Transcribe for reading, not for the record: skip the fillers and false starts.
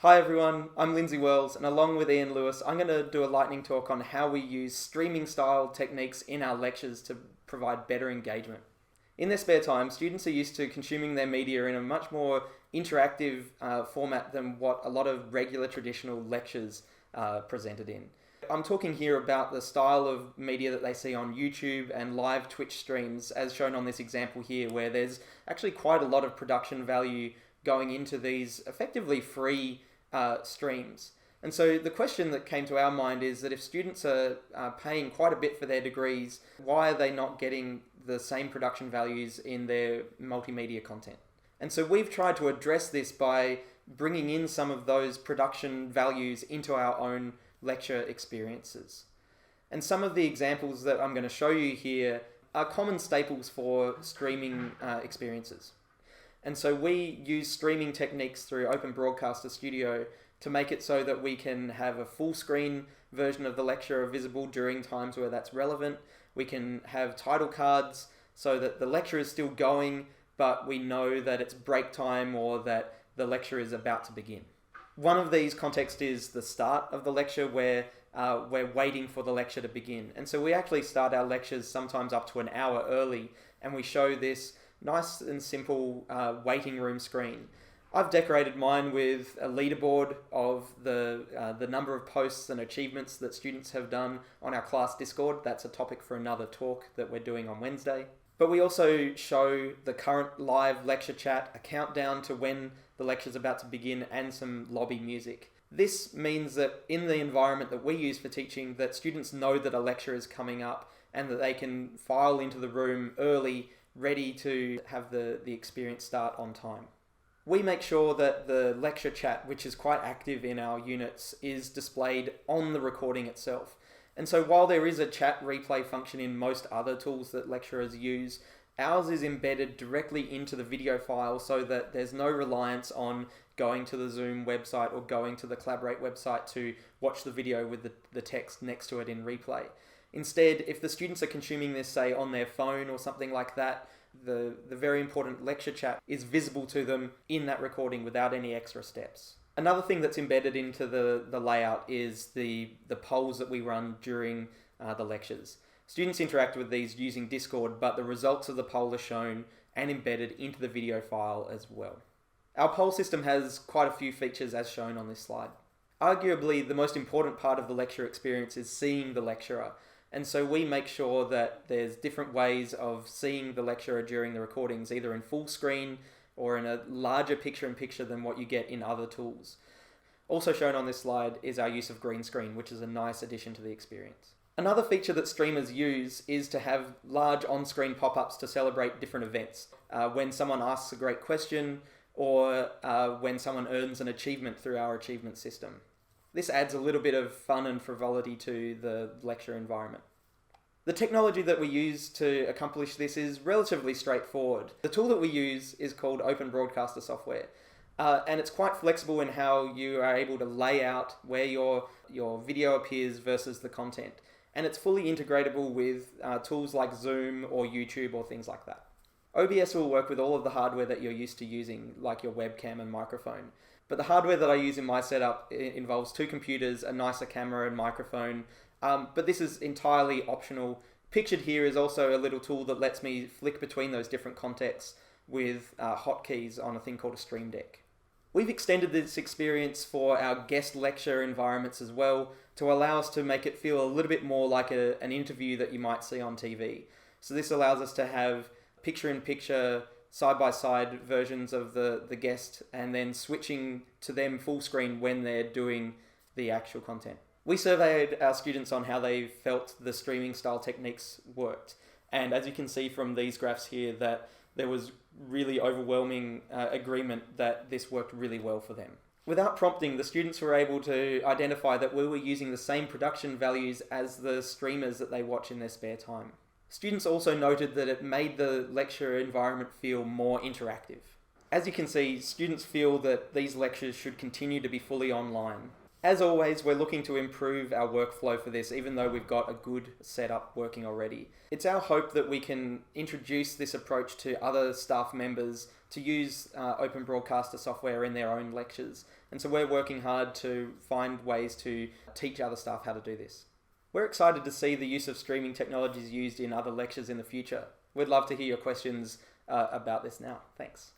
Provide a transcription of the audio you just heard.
Hi everyone, I'm Lindsay Wells, and along with Ian Lewis, I'm going to do a lightning talk on how we use streaming style techniques in our lectures to provide better engagement. In their spare time, students are used to consuming their media in a much more interactive format than what a lot of regular traditional lectures presented in. I'm talking here about the style of media that they see on YouTube and live Twitch streams, as shown on this example here, where there's actually quite a lot of production value going into these effectively free streams. And so the question that came to our mind is that if students are paying quite a bit for their degrees, why are they not getting the same production values in their multimedia content? And so we've tried to address this by bringing in some of those production values into our own lecture experiences. And some of the examples that I'm going to show you here are common staples for streaming experiences. And so we use streaming techniques through Open Broadcaster Studio to make it so that we can have a full screen version of the lecture visible during times where that's relevant. We can have title cards so that the lecture is still going, but we know that it's break time or that the lecture is about to begin. One of these contexts is the start of the lecture where we're waiting for the lecture to begin. And so we actually start our lectures sometimes up to an hour early, and we show this nice and simple waiting room screen. I've decorated mine with a leaderboard of the number of posts and achievements that students have done on our class Discord. That's a topic for another talk that we're doing on Wednesday. But we also show the current live lecture chat, a countdown to when the lecture is about to begin, and some lobby music. This means that in the environment that we use for teaching, that students know that a lecture is coming up and that they can file into the room early, ready to have the experience start on time. We make sure that the lecture chat, which is quite active in our units, is displayed on the recording itself. And so while there is a chat replay function in most other tools that lecturers use, ours is embedded directly into the video file so that there's no reliance on going to the Zoom website or going to the Collaborate website to watch the video with the text next to it in replay. Instead, if the students are consuming this, say, on their phone or something like that, the very important lecture chat is visible to them in that recording without any extra steps. Another thing that's embedded into the layout is the polls that we run during the lectures. Students interact with these using Discord, but the results of the poll are shown and embedded into the video file as well. Our poll system has quite a few features as shown on this slide. Arguably, the most important part of the lecture experience is seeing the lecturer. And so we make sure that there's different ways of seeing the lecturer during the recordings, either in full screen or in a larger picture-in-picture than what you get in other tools. Also shown on this slide is our use of green screen, which is a nice addition to the experience. Another feature that streamers use is to have large on-screen pop-ups to celebrate different events. When someone asks a great question or when someone earns an achievement through our achievement system. This adds a little bit of fun and frivolity to the lecture environment. The technology that we use to accomplish this is relatively straightforward. The tool that we use is called Open Broadcaster software, and it's quite flexible in how you are able to lay out where your video appears versus the content. And it's fully integratable with tools like Zoom or YouTube or things like that. OBS will work with all of the hardware that you're used to using, like your webcam and microphone. But the hardware that I use in my setup involves two computers, a nicer camera and microphone, but this is entirely optional. Pictured here is also a little tool that lets me flick between those different contexts with hotkeys on a thing called a Stream Deck. We've extended this experience for our guest lecture environments as well to allow us to make it feel a little bit more like an interview that you might see on TV. So this allows us to have picture-in-picture, side-by-side versions of the guest and then switching to them full screen when they're doing the actual content. We surveyed our students on how they felt the streaming style techniques worked. And as you can see from these graphs here, that there was really overwhelming agreement that this worked really well for them. Without prompting, the students were able to identify that we were using the same production values as the streamers that they watch in their spare time. Students also noted that it made the lecture environment feel more interactive. As you can see, students feel that these lectures should continue to be fully online. As always, we're looking to improve our workflow for this, even though we've got a good setup working already. It's our hope that we can introduce this approach to other staff members to use Open Broadcaster software in their own lectures. And so we're working hard to find ways to teach other staff how to do this. We're excited to see the use of streaming technologies used in other lectures in the future. We'd love to hear your questions about this now. Thanks.